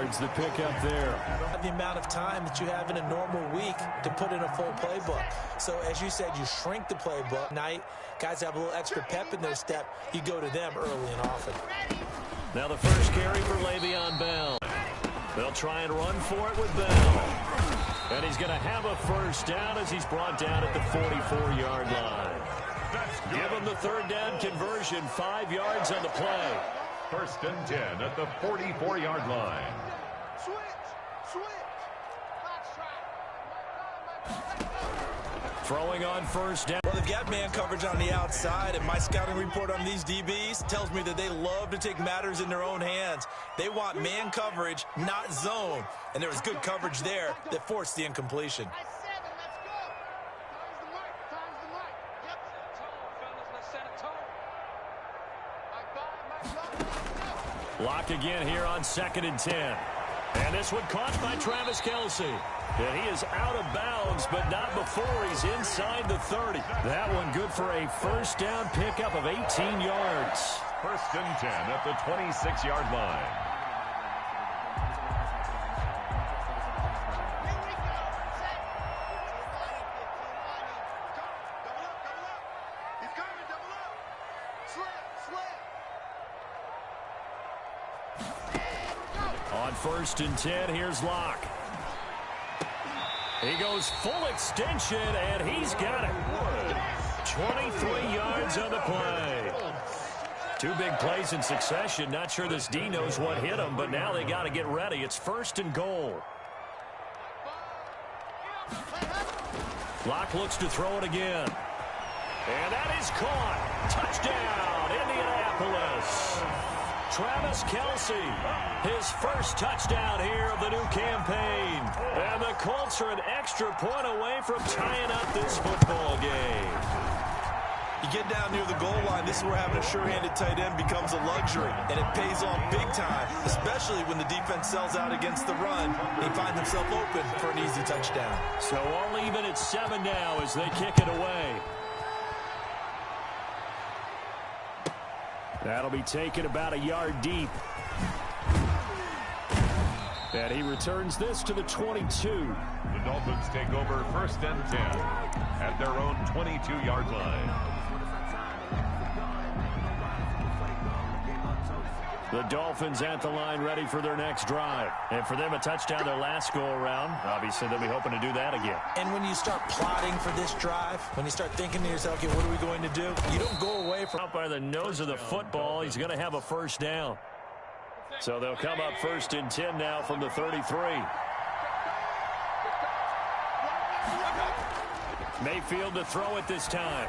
yards, the pickup there. The amount of time that you have in a normal week to put in a full playbook. So as you said, you shrink the playbook. Night, guys have a little extra pep in their step. You go to them early and often. Now the first carry for Le'Veon Bell. They'll try and run for it with Bell. And he's going to have a first down as he's brought down at the 44-yard line. Give him the third down conversion, 5 yards on the play. 1st and 10 at the 44-yard line. Throwing on first down. Well, they've got man coverage on the outside, and my scouting report on these DBs tells me that they love to take matters in their own hands. They want man coverage, not zone. And there was good coverage there that forced the incompletion. Lock again here on 2nd and 10. And this one caught by Travis Kelce. And he is out of bounds, but not before he's inside the 30. That one good for a first down pickup of 18 yards. 1st and 10 at the 26-yard line. On 1st and 10, here's Locke. He goes full extension, and he's got it. 23 yards on the play. 2 big plays in succession. Not sure this D knows what hit him, but now they got to get ready. It's 1st and goal. Locke looks to throw it again. And that is caught. Touchdown, Indianapolis. Travis Kelce, his first touchdown here of the new campaign. And the Colts are an extra point away from tying up this football game. You get down near the goal line, this is where having a sure-handed tight end becomes a luxury, and it pays off big time, especially when the defense sells out against the run. They find themselves open for an easy touchdown. So all even at 7 now as they kick it away. That'll be taken about a yard deep. And he returns this to the 22. The Dolphins take over 1st and 10 at their own 22-yard line. The Dolphins at the line ready for their next drive. And for them, a touchdown their last go-around. Obviously, they'll be hoping to do that again. And when you start plotting for this drive, when you start thinking to yourself, okay, what are we going to do? You don't go away from... Out by the nose of the football, he's going to have a first down. So they'll come up 1st and 10 now from the 33. Mayfield to throw it this time.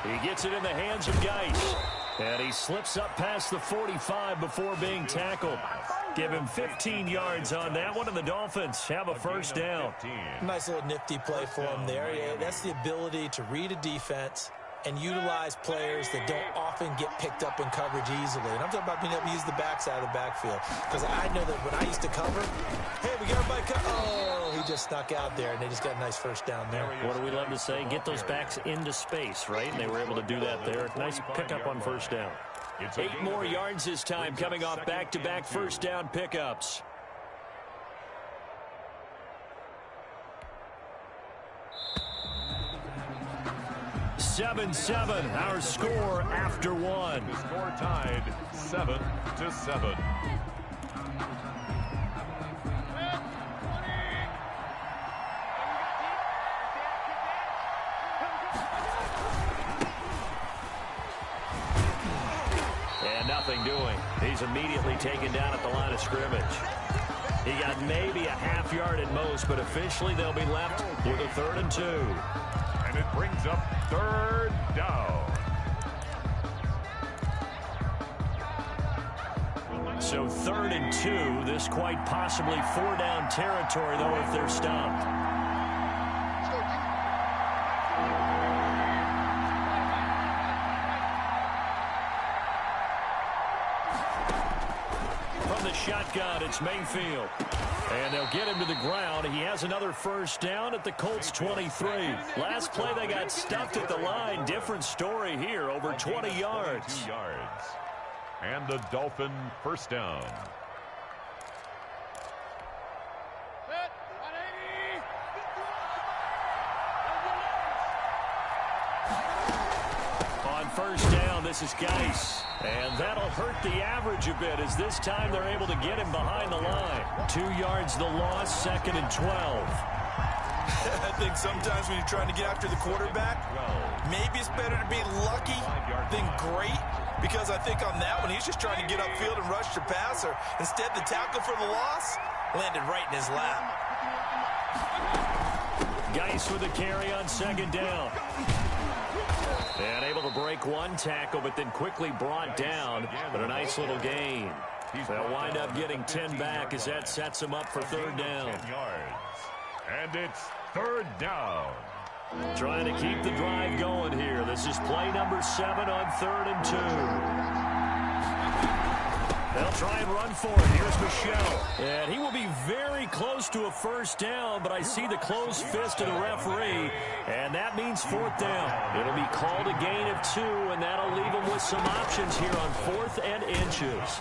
He gets it in the hands of Geis. And he slips up past the 45 before being tackled. Give him 15 yards on that one, and the Dolphins have a first down. Nice little nifty play for him there. Yeah, that's the ability to read a defense and utilize players that don't often get picked up in coverage easily. And I'm talking about being able to use the backside of the backfield. Because I know that when I used to cover, hey, we got everybody covered. Oh, he just snuck out there, and they just got a nice first down there. What do we love to say? Get those backs into space, right? And they were able to do that there. Nice pickup on first down. 8 more yards this time coming off back-to-back first down pickups. Seven, our score after 1. The score tied 7-7. And nothing doing. He's immediately taken down at the line of scrimmage. He got maybe a half yard at most, but officially they'll be left with a 3rd and 2. And it brings up 3rd down. So 3rd and 2. This quite possibly 4-down territory, though, if they're stopped. From the shotgun, it's Mayfield. And they'll get him to the ground. He has another first down at the Colts 23. Last play, they got stuffed at the line. Different story here, over 20 yards. And the Dolphin first down. This is Geis. And that'll hurt the average a bit as this time they're able to get him behind the line. 2 yards the loss, 2nd and 12. I think sometimes when you're trying to get after the quarterback, maybe it's better to be lucky than great. Because I think on that one, he's just trying to get upfield and rush the passer. Instead, the tackle for the loss landed right in his lap. Geis with the carry on 2nd down. And able to break one tackle, but then quickly brought down. But a nice little gain. They'll wind up getting 10 back as that sets them up for 3rd down. 10 yards. And it's 3rd down. Trying to keep the drive going here. This is play number 7 on 3rd and 2. They'll try and run for it. Here's Michelle. And he will be very close to a 1st down, but I see the closed fist of the referee, and that means 4th down. It'll be called a gain of 2, and that'll leave him with some options here on 4th and inches.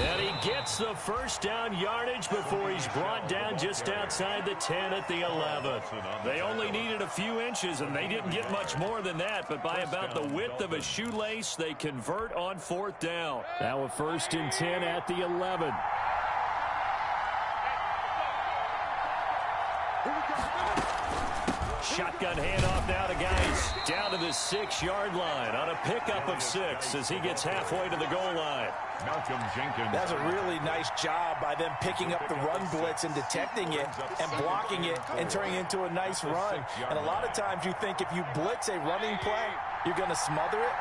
And he gets the 1st down yardage before he's brought down just outside the 10 at the 11. They only needed a few inches, and they didn't get much more than that, but by about the width of a shoelace, they convert on 4th down. Now a 1st and 10 at the 11. Shotgun handoff now to Geis. Down to the 6-yard line on a pickup of 6 as he gets halfway to the goal line. Malcolm Jenkins. That's a really nice job by them picking up the run blitz and detecting it and blocking it and turning it into a nice run. And a lot of times you think if you blitz a running play, you're going to smother it.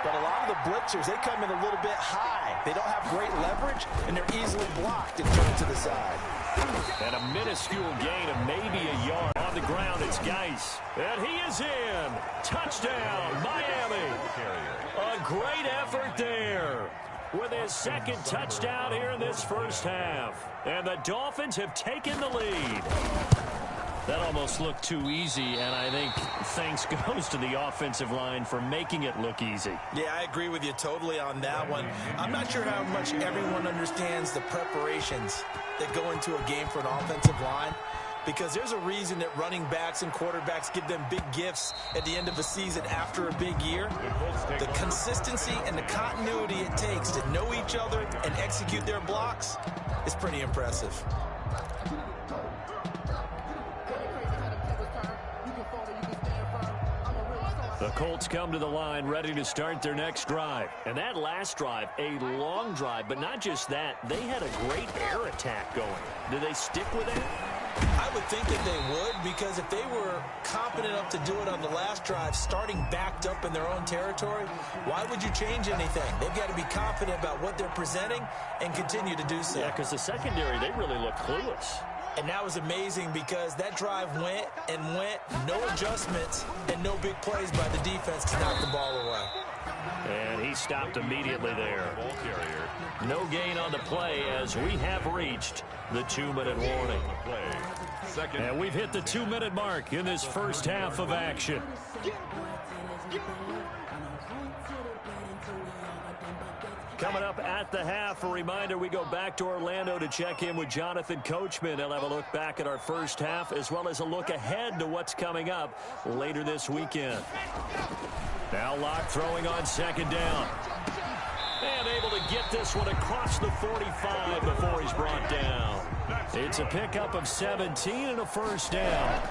But a lot of the blitzers, they come in a little bit high. They don't have great leverage, and they're easily blocked and turned to the side. And a minuscule gain of maybe a yard. On the ground, it's Geis. And he is in. Touchdown, Miami. A great effort there with his 2nd touchdown here in this 1st half. And the Dolphins have taken the lead. That almost looked too easy, and I think thanks goes to the offensive line for making it look easy. Yeah, I agree with you totally on that one. I'm not sure how much everyone understands the preparations that go into a game for an offensive line, because there's a reason that running backs and quarterbacks give them big gifts at the end of a season after a big year. The consistency and the continuity it takes to know each other and execute their blocks is pretty impressive. The Colts come to the line ready to start their next drive. And that last drive, a long drive, but not just that. They had a great air attack going. Do they stick with that? I would think that they would, because if they were competent enough to do it on the last drive, starting backed up in their own territory, why would you change anything? They've got to be confident about what they're presenting and continue to do so. Yeah, because the secondary, they really look clueless. And that was amazing because that drive went and went, no adjustments, and no big plays by the defense to knock the ball away. And he stopped immediately there. No gain on the play as we have reached the 2-minute warning. And we've hit the 2-minute mark in this 1st half of action. Coming up at the half, a reminder, we go back to Orlando to check in with Jonathan Coachman. He'll have a look back at our 1st half as well as a look ahead to what's coming up later this weekend. Now Locke throwing on 2nd down. And able to get this one across the 45 before he's brought down. It's a pickup of 17 and a 1st down.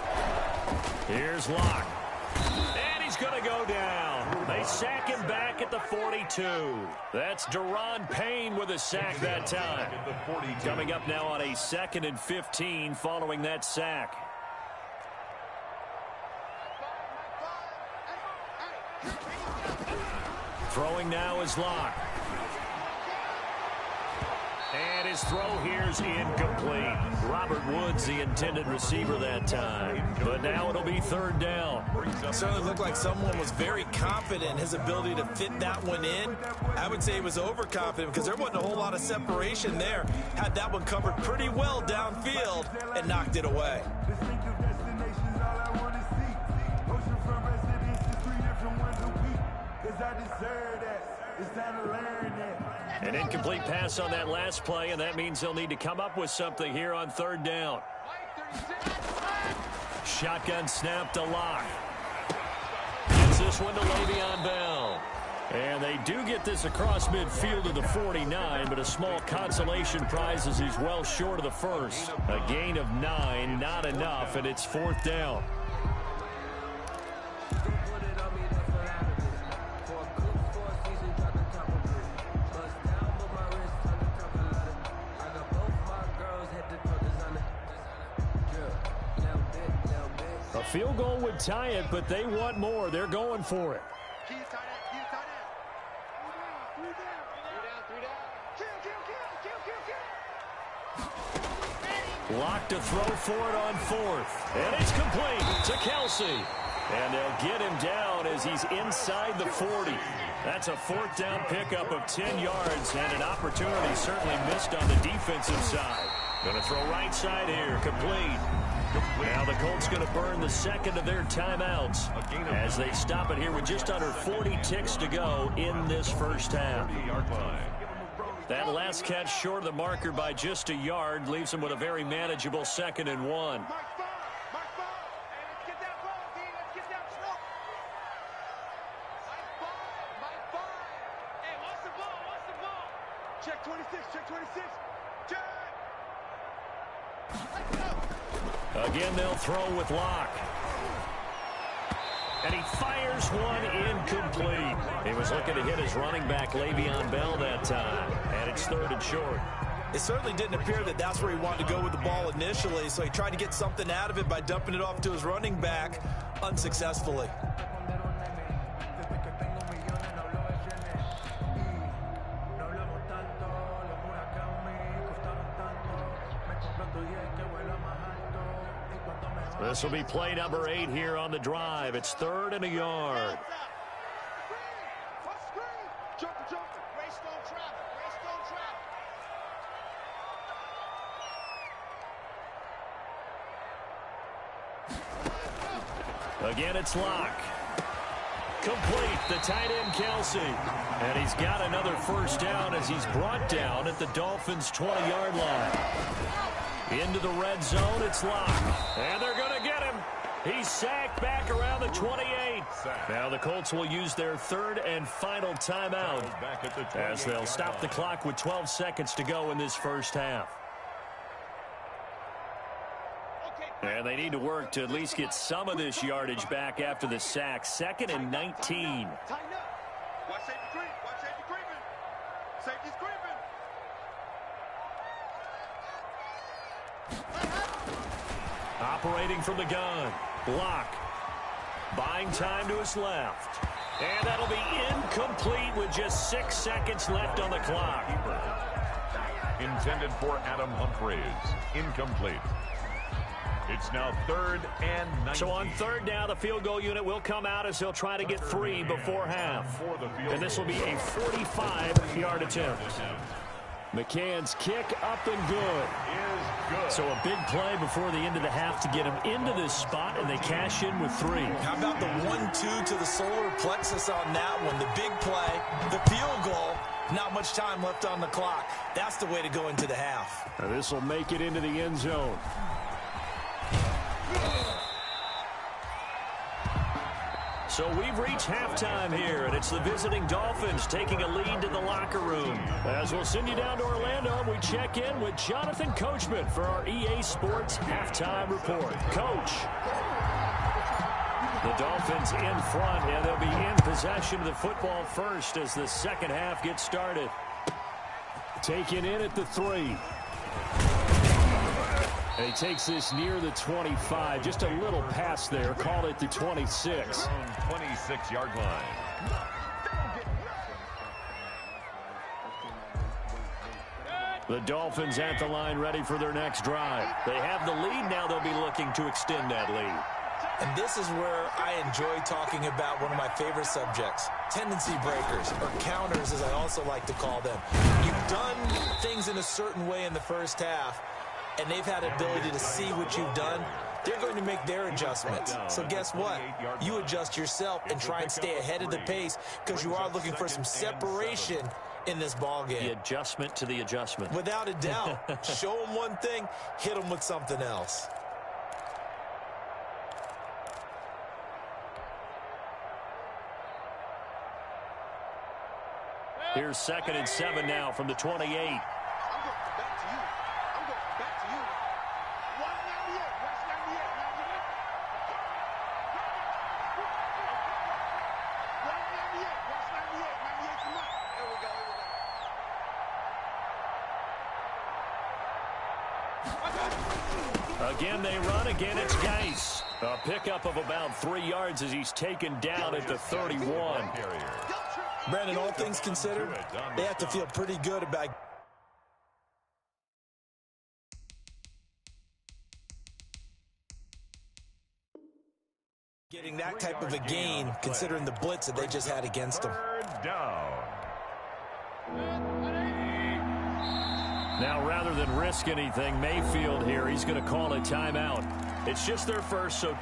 Here's Locke. And he's going to go down. They sack him back at the 42. That's Deron Payne with a sack that time. Coming up now on a 2nd and 15 following that sack. Throwing now is Locke. And his throw here is incomplete. Robert Woods, the intended receiver that time. But now it'll be 3rd down. It certainly looked like someone was very confident in his ability to fit that one in. I would say he was overconfident because there wasn't a whole lot of separation there. Had that one covered pretty well downfield and knocked it away. An incomplete pass on that last play, and that means they'll need to come up with something here on 3rd down. Shotgun snap to Locke. Gets this one to Le'Veon Bell. And they do get this across midfield to the 49, but a small consolation prize as he's well short of the first. A gain of 9, not enough, and it's 4th down. A field goal would tie it, but they want more. They're going for it. Lock to throw for it on 4th. And it's complete to Kelsey. And they'll get him down as he's inside the 40. That's a 4th down pickup of 10 yards and an opportunity certainly missed on the defensive side. Going to throw right side here. Complete. Now the Colts going to burn the second of their timeouts as they stop it here with just under 40 ticks to go in this first half. That last catch short of the marker by just a yard leaves him with a very manageable 2nd and 1. Check 26, check 26. Again, they'll throw with Locke. And he fires one incomplete. He was looking to hit his running back, Le'Veon Bell, that time. And it's 3rd and short. It certainly didn't appear that that's where he wanted to go with the ball initially, so he tried to get something out of it by dumping it off to his running back unsuccessfully. This will be play number 8 here on the drive. It's 3rd and a yard. Again, it's Locke. Complete, the tight end Kelsey. And he's got another 1st down as he's brought down at the Dolphins' 20-yard line. Into the red zone, it's Locke. And they're going to get him. He's sacked back around the 28. Now the Colts will use their 3rd and final timeout as they'll stop the clock with 12 seconds to go in this first half. And they need to work to at least get some of this yardage back after the sack. 2nd and 19. Watch safety creep. Watch safety creeping. Safety's creeping. Operating from the gun. Block. Buying time to his left. And that'll be incomplete with just 6 seconds left on the clock. Intended for Adam Humphries. Incomplete. It's now 3rd and 19. So on 3rd down, the field goal unit will come out as he'll try to get 3 before half. And this will be a 45-yard attempt. McCann's kick up and good. So a big play before the end of the half to get him into this spot, and they cash in with 3. How about the 1-2 to the solar plexus on that one? The big play, the field goal, not much time left on the clock. That's the way to go into the half. This will make it into the end zone. So we've reached halftime here, and it's the visiting Dolphins taking a lead to the locker room. As we'll send you down to Orlando, and we check in with Jonathan Coachman for our EA Sports Halftime Report. Coach. The Dolphins in front, and they'll be in possession of the football first as the second half gets started. Taken in at the 3. And he takes this near the 25. Just a little pass there. Called it the 26. 26-yard line. The Dolphins at the line ready for their next drive. They have the lead. Now they'll be looking to extend that lead. And this is where I enjoy talking about one of my favorite subjects, tendency breakers, or counters as I also like to call them. You've done things in a certain way in the first half, and they've had ability to see what you've done. They're going to make their adjustments. So guess what? You adjust yourself and try and stay ahead of the pace because you are looking for some separation in this ball game. The adjustment to the adjustment. Without a doubt. Show them one thing, hit them with something else. Here's 2nd and 7 now from the 28. I'm going back to you. I'm going back to you. 198. Watch 98. 198. Watch 98. 98 to mine. There we go. Again, they run. Again, it's Geis. A pickup of about 3 yards as he's taken down at the 31. Brandon, all things considered, they have to feel pretty good about getting that type of a gain, considering the blitz that they just had against them. Third down. Now, rather than risk anything, Mayfield here, he's going to call a timeout. It's just their first, so...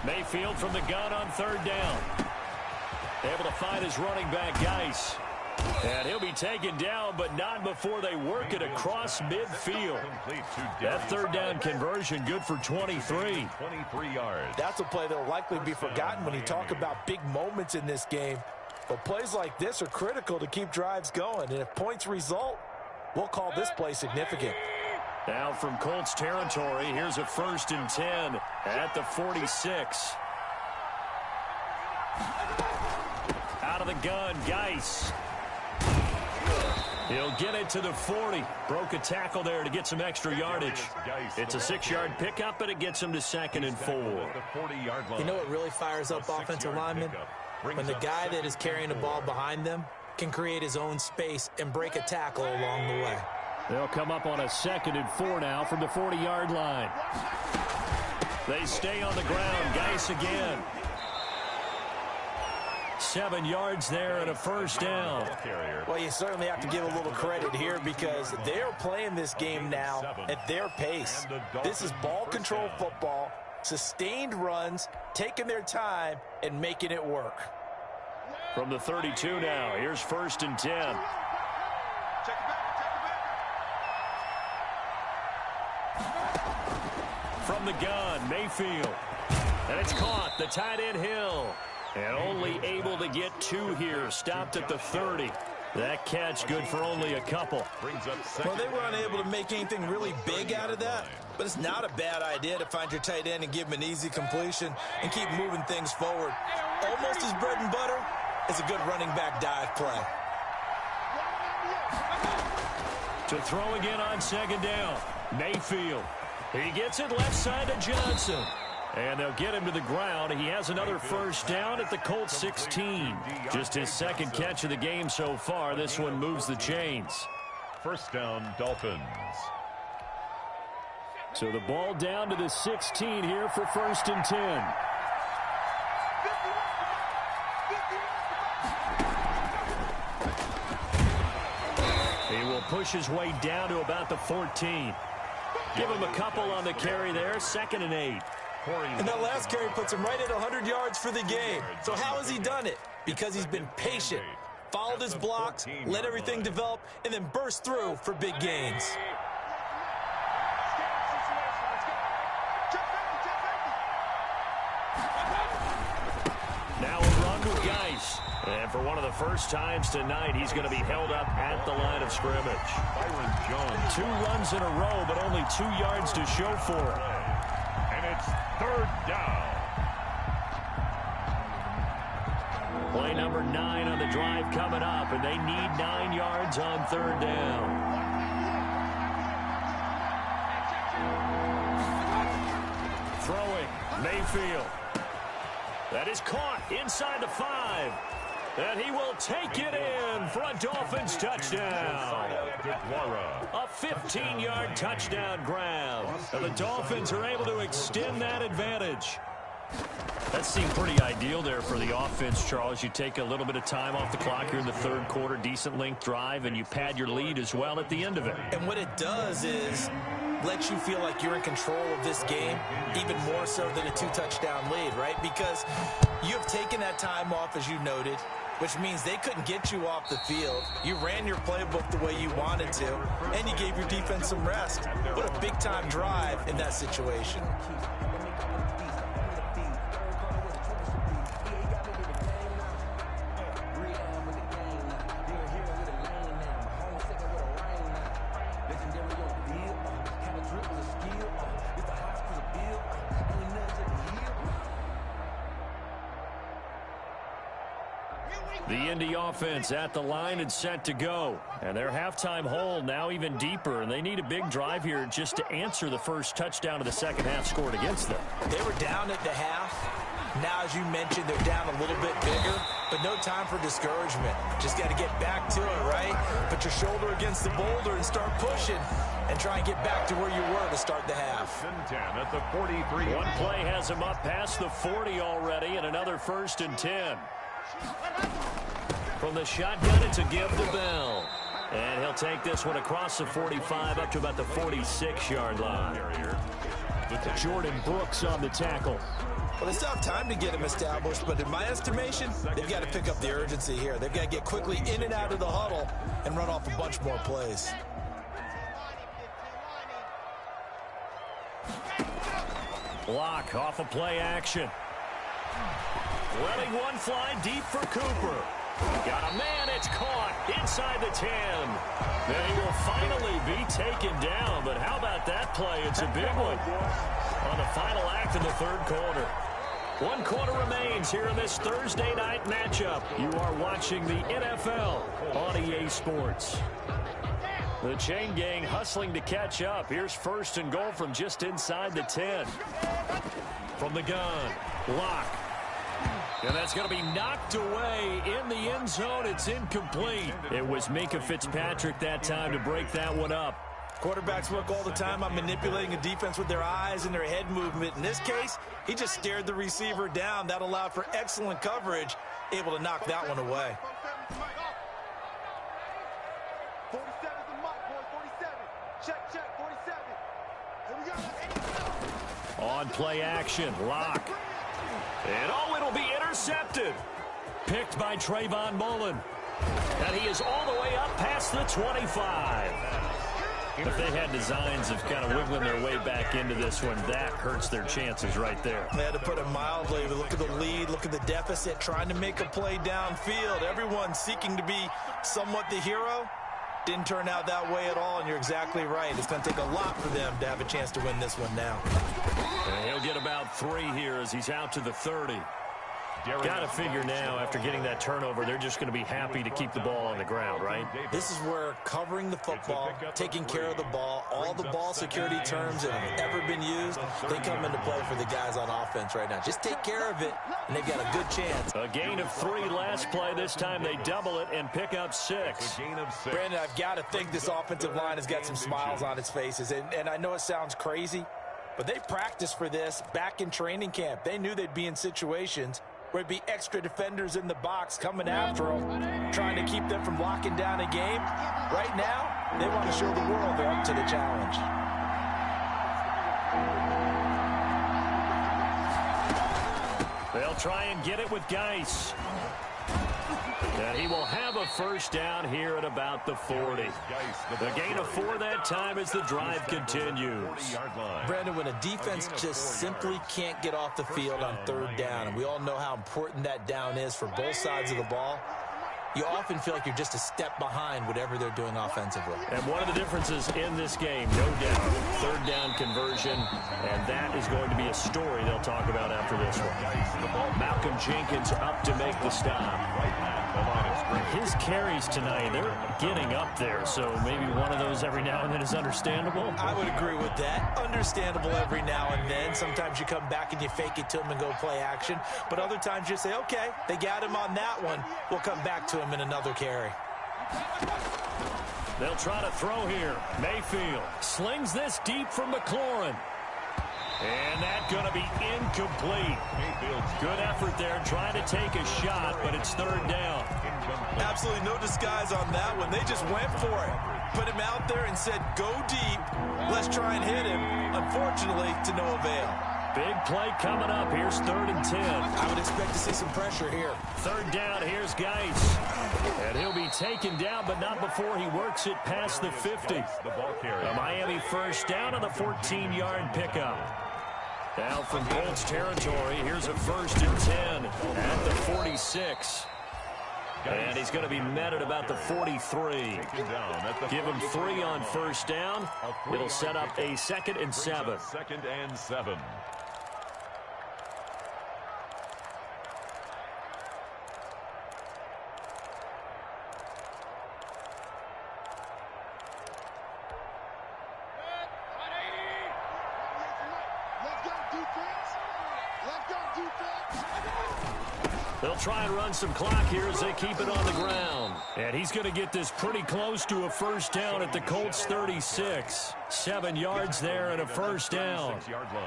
Mayfield from the gun on 3rd down. Able to find his running back, Geis. And he'll be taken down, but not before they work it across midfield. That 3rd down conversion good for 23. 23 yards. That's a play that will likely be forgotten when you talk about big moments in this game. But plays like this are critical to keep drives going. And if points result, we'll call this play significant. Now from Colts territory, here's a 1st and 10 at the 46. Out of the gun, Geis. He'll get it to the 40. Broke a tackle there to get some extra yardage. It's a 6-yard pickup, but it gets him to 2nd and 4. You know what really fires up offensive linemen? When the guy that is carrying the ball behind them can create his own space and break a tackle along the way. They'll come up on a 2nd and 4 now from the 40-yard line. They stay on the ground. Geis again. 7 yards there and a 1st down. Well, you certainly have to give a little credit here because they're playing this game now at their pace. This is ball control football, sustained runs, taking their time, and making it work. From the 32 now, here's 1st and 10. From the gun, Mayfield. And it's caught, the tight end Hill. And only able to get 2 here, stopped at the 30. That catch good for only a couple. Well, they were unable to make anything really big out of that, but it's not a bad idea to find your tight end and give him an easy completion and keep moving things forward. Almost as bread and butter as a good running back dive play. To throw again on 2nd down, Mayfield. He gets it left side to Johnson. And they'll get him to the ground. He has another 1st down at the Colts 16. Just his 2nd catch of the game so far. This one moves the chains. 1st down, Dolphins. So the ball down to the 16 here for 1st and 10. He will push his way down to about the 14. Give him a couple on the carry there. 2nd and 8. And that last carry puts him right at 100 yards for the game. So how has he done it? Because he's been patient, followed his blocks, let everything develop, and then burst through for big gains. Now a run with Geis. And for one of the first times tonight, he's going to be held up at the line of scrimmage. Byron Jones. 2 runs in a row, but only 2 yards to show for it. And it's 3rd down. Play number 9 on the drive coming up, and they need 9 yards on 3rd down. Throwing, Mayfield. That is caught inside the 5. And he will take it in for a Dolphins touchdown. A 15-yard touchdown grab. And the Dolphins are able to extend that advantage. That seemed pretty ideal there for the offense, Charles. You take a little bit of time off the clock here in the 3rd quarter, decent length drive, and you pad your lead as well at the end of it. And what it does is lets you feel like you're in control of this game, even more so than a 2-touchdown lead, right? Because you have taken that time off, as you noted, which means they couldn't get you off the field. You ran your playbook the way you wanted to, and you gave your defense some rest. What a big-time drive in that situation. The Indy offense at the line and set to go. And their halftime hole now even deeper, and they need a big drive here just to answer the first touchdown of the second half scored against them. They were down at the half. Now, as you mentioned, they're down a little bit bigger, but no time for discouragement. Just got to get back to it, right? Put your shoulder against the boulder and start pushing and try and get back to where you were to start the half. At the 43. One play has him up past the 40 already, and another 1st and 10. From the shotgun, it's a give to Bell. And he'll take this one across the 45 up to about the 46-yard line. Jordan Brooks on the tackle. Well, they still have time to get him established, but in my estimation, they've got to pick up the urgency here. They've got to get quickly in and out of the huddle and run off a bunch more plays. Block off of play action. Letting one fly deep for Cooper. Got a man, it's caught inside the 10. Then he will finally be taken down, but how about that play? It's a big one on the final act of the third quarter. 1 quarter remains here in this Thursday night matchup. You are watching the NFL on EA Sports. The chain gang hustling to catch up. Here's 1st and goal from just inside the 10. From the gun, Lock. And that's going to be knocked away in the end zone. It's incomplete. It was Minkah Fitzpatrick that time to break that one up. Quarterbacks work all the time on manipulating a defense with their eyes and their head movement. In this case, he just stared the receiver down. That allowed for excellent coverage, able to knock that one away. 47's the mark, boys. 47. Check, 47. Here we go. On play action, Lock. And it'll be intercepted. Picked by Trayvon Mullen. And he is all the way up past the 25. If they had designs of kind of wiggling their way back into this one, that hurts their chances right there. They had to put it mildly. Look at the lead, look at the deficit, trying to make a play downfield. Everyone seeking to be somewhat the hero. Didn't turn out that way at all, and you're exactly right. It's going to take a lot for them to have a chance to win this one now. And he'll get about 3 here as he's out to the 30. Got to figure now, after getting that turnover, they're just going to be happy to keep the ball on the ground, right? This is where covering the football, taking care of the ball, all the ball security terms that have ever been used, they come into play for the guys on offense right now. Just take care of it, and they've got a good chance. A gain of 3 last play. This time they double it and pick up 6. Brandon, I've got to think this offensive line has got some smiles on its faces, and I know it sounds crazy, but they practiced for this back in training camp. They knew they'd be in situations where it'd be extra defenders in the box coming after them, trying to keep them from locking down a game. Right now, they want to show the world they're up to the challenge. They'll try and get it with Geis. And he will have a first down here at about the 40. The gain of 4 that time as the drive continues. Brandon, when a defense just simply can't get off the field on 3rd down, and we all know how important that down is for both sides of the ball, you often feel like you're just a step behind whatever they're doing offensively. And one of the differences in this game, no doubt, 3rd down conversion, and that is going to be a story they'll talk about after this one. Malcolm Jenkins up to make the stop. His carries tonight, they're getting up there, so maybe one of those every now and then is understandable. I would agree with that. Understandable every now and then. Sometimes you come back and you fake it to him and go play action, but other times you say, okay, they got him on that one. We'll come back to him in another carry. They'll try to throw here. Mayfield slings this deep from McLaurin. And that's going to be incomplete. Good effort there trying to take a shot, but it's 3rd down. Absolutely no disguise on that one. They just went for it. Put him out there and said, go deep. Let's try and hit him. Unfortunately, to no avail. Big play coming up. Here's 3rd and 10. I would expect to see some pressure here. 3rd down. Here's Geis. And he'll be taken down, but not before he works it past the 50. A Miami first down on the 14-yard pickup. Now from Colts territory, here's a 1st and 10 at the 46. And he's going to be met at about the 43. Give him 3 on 1st down. It'll set up a 2nd and 7. 2nd and 7. They'll try and run some clock here as they keep it on the ground. And he's going to get this pretty close to a 1st down at the Colts 36. 7 yards there and a 1st down.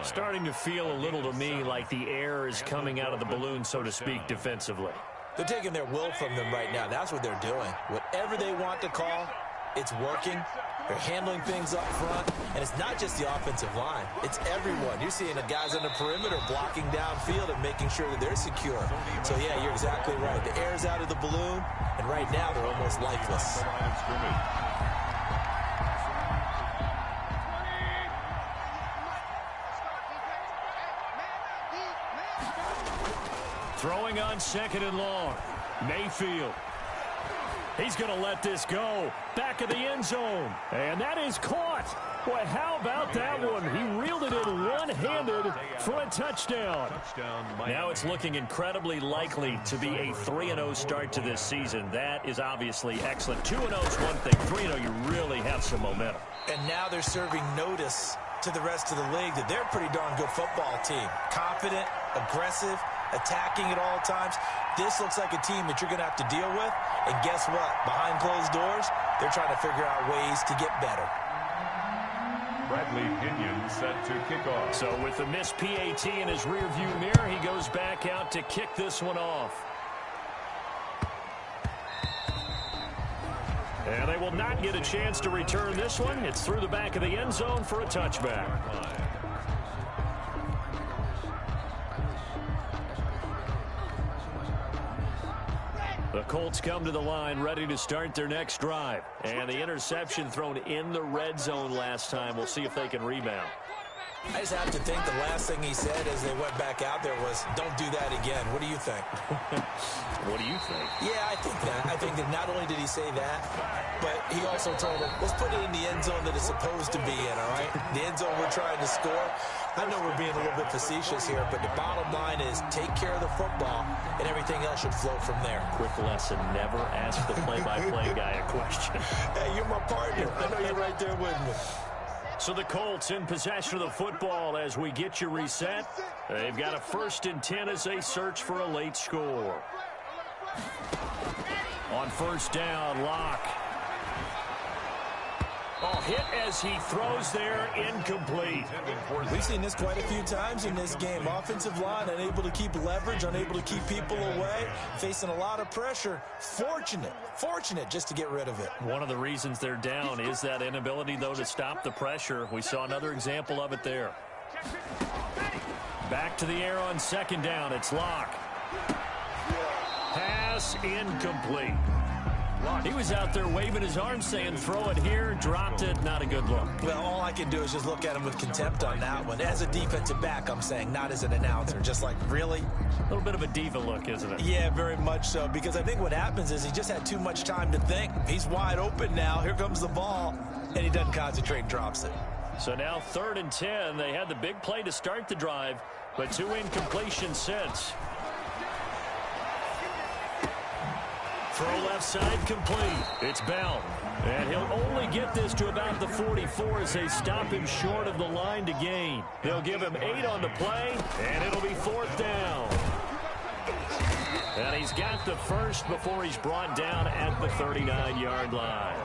Starting to feel a little to me like the air is coming out of the balloon, so to speak, defensively. They're taking their will from them right now. That's what they're doing. Whatever they want to call, it's working. They're handling things up front, and it's not just the offensive line. It's everyone. You're seeing the guys on the perimeter blocking downfield and making sure that they're secure. So, yeah, you're exactly right. The air's out of the balloon, and right now they're almost lifeless. Throwing on 2nd and long. Mayfield. He's going to let this go. Back of the end zone. And that is caught. Boy, how about that one? He reeled it in one-handed for a touchdown. Now it's looking incredibly likely to be a 3-0 start to this season. That is obviously excellent. 2-0 is one thing. 3-0, you really have some momentum. And now they're serving notice to the rest of the league that they're a pretty darn good football team. Confident, aggressive, attacking at all times. This looks like a team that you're going to have to deal with. And guess what? Behind closed doors, they're trying to figure out ways to get better. Bradley Pinion set to kick off. So with the missed PAT in his rearview mirror, he goes back out to kick this one off. And they will not get a chance to return this one. It's through the back of the end zone for a touchback. The Colts come to the line ready to start their next drive. And the interception thrown in the red zone last time. We'll see if they can rebound. I just have to think the last thing he said as they went back out there was, don't do that again. What do you think? What do you think? Yeah, I think that. I think that not only did he say that, but he also told him, let's put it in the end zone that it's supposed to be in, all right? The end zone we're trying to score. I know we're being a little bit facetious here, but the bottom line is take care of the football, and everything else should flow from there. Quick lesson, never ask the play-by-play guy a question. Hey, you're my partner. I know you're right there with me. So the Colts in possession of the football as we get you reset. They've got a 1st and 10 as they search for a late score. On 1st down, Locke. Oh, hit as he throws there, incomplete. We've seen this quite a few times in this game. Offensive line unable to keep leverage, unable to keep people away, facing a lot of pressure. Fortunate just to get rid of it. One of the reasons they're down is that inability, though, to stop the pressure. We saw another example of it there. Back to the air on 2nd down. It's Locke. Pass incomplete. He was out there waving his arms saying, throw it here, dropped it, not a good look. Well, all I can do is just look at him with contempt on that one. As a defensive back, I'm saying, not as an announcer. Just like, really? A little bit of a diva look, isn't it? Yeah, very much so, because I think what happens is he just had too much time to think. He's wide open now. Here comes the ball, and he doesn't concentrate and drops it. So now 3rd and 10. They had the big play to start the drive, but 2 incompletions since. Throw left side complete. It's Bell. And he'll only get this to about the 44 as they stop him short of the line to gain. They'll give him 8 on the play, and it'll be 4th down. And he's got the first before he's brought down at the 39-yard line.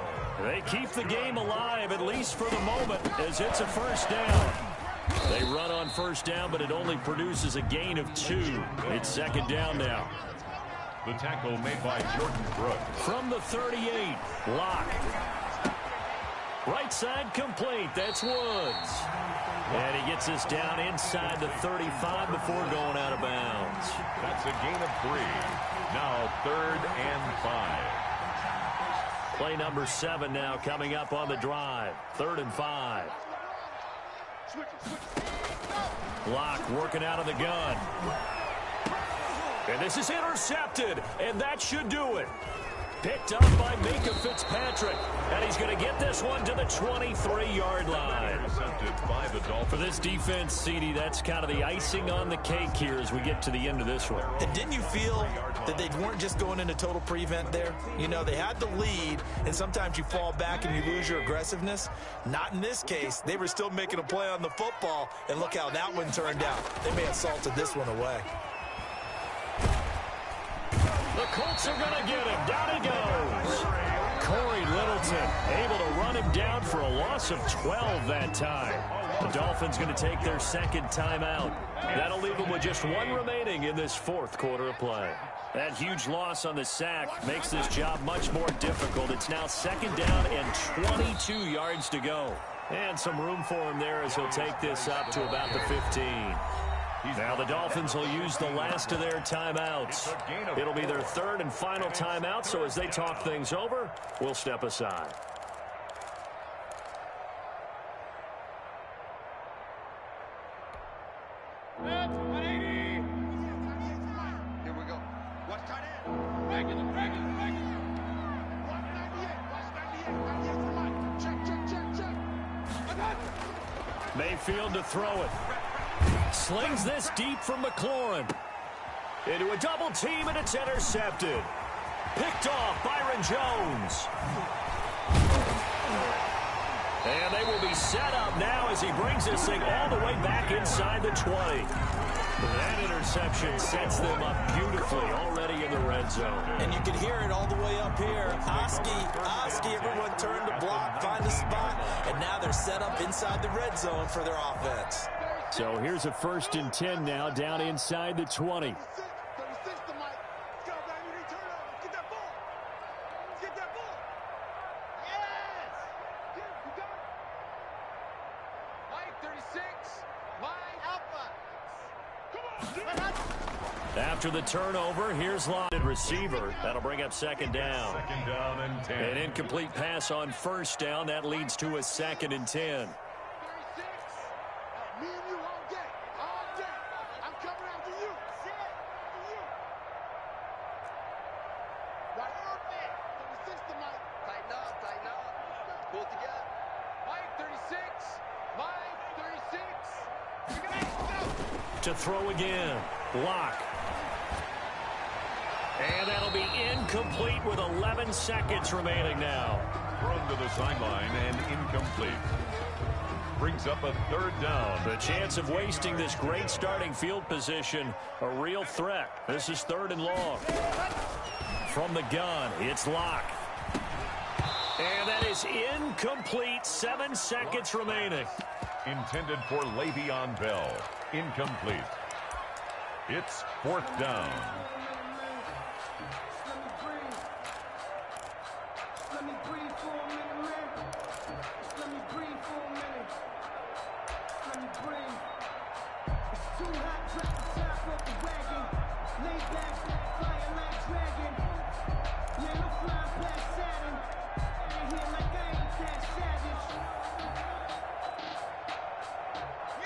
They keep the game alive, at least for the moment, as it's a 1st down. They run on 1st down, but it only produces a gain of 2. It's 2nd down now. The tackle made by Jordan Brooks. From the 38, Locke. Right side complete. That's Woods. And he gets us down inside the 35 before going out of bounds. That's a gain of 3. Now 3rd and 5. Play number 7 now coming up on the drive. 3rd and 5. Locke working out of the gun. And this is intercepted, and that should do it. Picked up by Minka Fitzpatrick, and he's going to get this one to the 23-yard line. Intercepted by the Dolphins. For this defense, CD, that's kind of the icing on the cake here as we get to the end of this one. And didn't you feel that they weren't just going into total prevent there? You know, they had the lead, and sometimes you fall back and you lose your aggressiveness. Not in this case. They were still making a play on the football, and look how that one turned out. They may have salted this one away. The Colts are going to get him. Down he goes. Corey Littleton able to run him down for a loss of 12 that time. The Dolphins going to take their second timeout. That'll leave them with just 1 remaining in this 4th quarter of play. That huge loss on the sack makes this job much more difficult. It's now 2nd down and 22 yards to go. And some room for him there as he'll take this up to about the 15. Now the Dolphins will use the last of their timeouts. It'll be their 3rd and final timeout, so as they talk things over, we'll step aside. Here we go. Watch tight end. Regular. 198. Watch 98. Check. Mayfield to throw it. Slings this deep from McLaurin. Into a double team, and it's intercepted. Picked off Byron Jones. And they will be set up now as he brings this thing all the way back inside the 20. That interception sets them up beautifully already in the red zone. And you can hear it all the way up here. Oski, everyone turned to block, find a spot, and now they're set up inside the red zone for their offense. So here's a 1st and 10 now down inside the 20. 36 to Mike. Let's go, baby. Return over. Get that ball. Get that ball. Yes. You got it. Mike, 36. Mike. Alpha. Come on. After the turnover, here's Locke, receiver. That'll bring up 2nd down. 2nd down and 10. An incomplete pass on 1st down. That leads to a 2nd and 10. Me and you all day. All day. I'm coming after you. Right up there. 36 to Mike. Tighten up. Pull it together. Mike, 36. Mike, 36. To throw again. Locke. And that'll be incomplete with 11 seconds remaining now. Thrown to the sideline and incomplete. Brings up a 3rd down. The chance of wasting this great starting field position, a real threat. This is 3rd and long. From the gun, it's Locke. And that is incomplete. 7 seconds remaining. Intended for Le'Veon Bell. Incomplete. It's 4th down.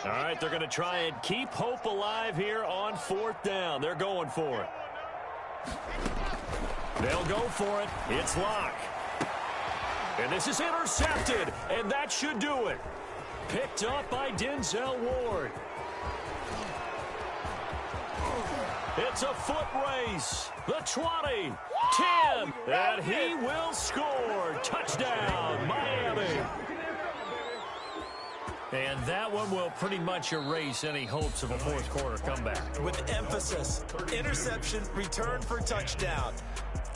All right, they're going to try and keep hope alive here on 4th down. They're going for it. They'll go for it. It's Locke. And this is intercepted, and that should do it. Picked up by Denzel Ward. It's a foot race. The 20, 10, and he will score. Touchdown, Miami. And that one will pretty much erase any hopes of a 4th quarter comeback. With emphasis, interception, return for touchdown.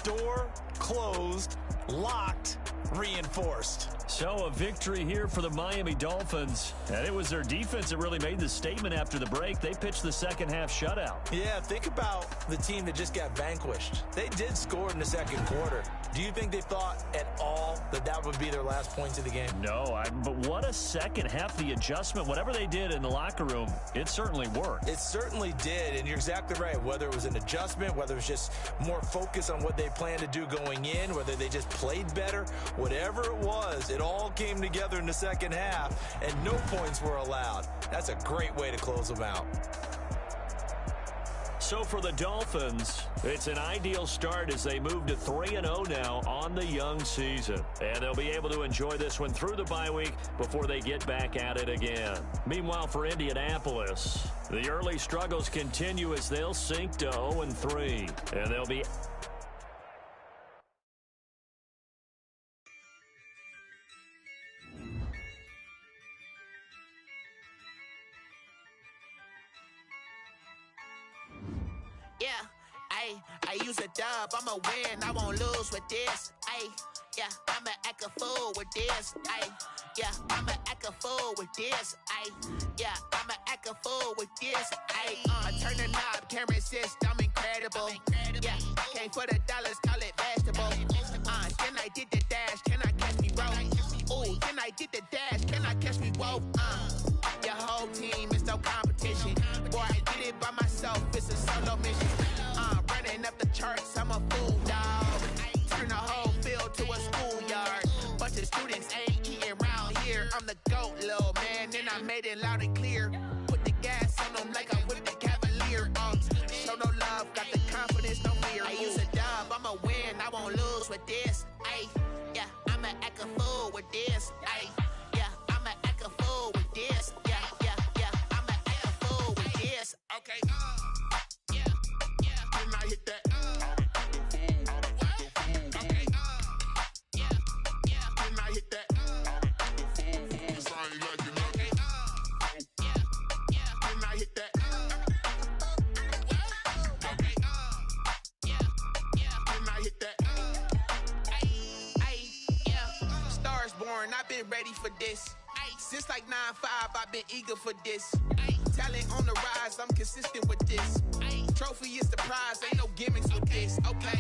Door closed, locked, reinforced. So a victory here for the Miami Dolphins. And it was their defense that really made the statement after the break. They pitched the second half shutout. Yeah, think about the team that just got vanquished. They did score in the second quarter. Do you think they thought at all that that would be their last points of the game? No, but what a second half. The adjustment, whatever they did in the locker room, it certainly worked. It certainly did, and you're exactly right. Whether it was an adjustment, whether it was just more focus on what they planned to do going in, whether they just played better, whatever it was, it all came together in the second half, and no points were allowed. That's a great way to close them out. So for the Dolphins, it's an ideal start as they move to 3-0 now on the young season. And they'll be able to enjoy this one through the bye week before they get back at it again. Meanwhile, for Indianapolis, the early struggles continue as they'll sink to 0-3. And they'll be... I use a dub, I'ma win, I won't lose with this. Yeah, I'ma act a fool with this. Yeah, I'ma act a fool with this. Yeah, I'ma act a fool with this. I turn the knob, can't resist, I'm incredible. Yeah, came for the dollars, call it vegetable. Then I did the dash, can I catch me roll? Ooh, then I did the dash, can I catch me roll? Your whole team is no competition. Boy, I did it by myself, it's a solo mission. Running up the charts, I'm a fool, dog. Turn the whole field to a schoolyard. Bunch of students ain't eating round here. I'm the GOAT, little man, and I made it loud and clear. Put the gas on them like I'm with the Cavalier. Show no love, got the confidence, no fear. I use a dub, I'ma win, I won't lose with this. Yeah, I'ma act a fool with this. Yeah, I'ma act a fool with this. Yeah, I'ma act a fool with this. Okay, I hit that. Okay. Then I hit that. Then I hit that. Okay. Then I hit that. Stars born, I've been ready for this. Since like 9-5, I've been eager for this. Talent on the rise, I'm consistent with this. Trophy is the prize, ain't no gimmicks with this. Okay,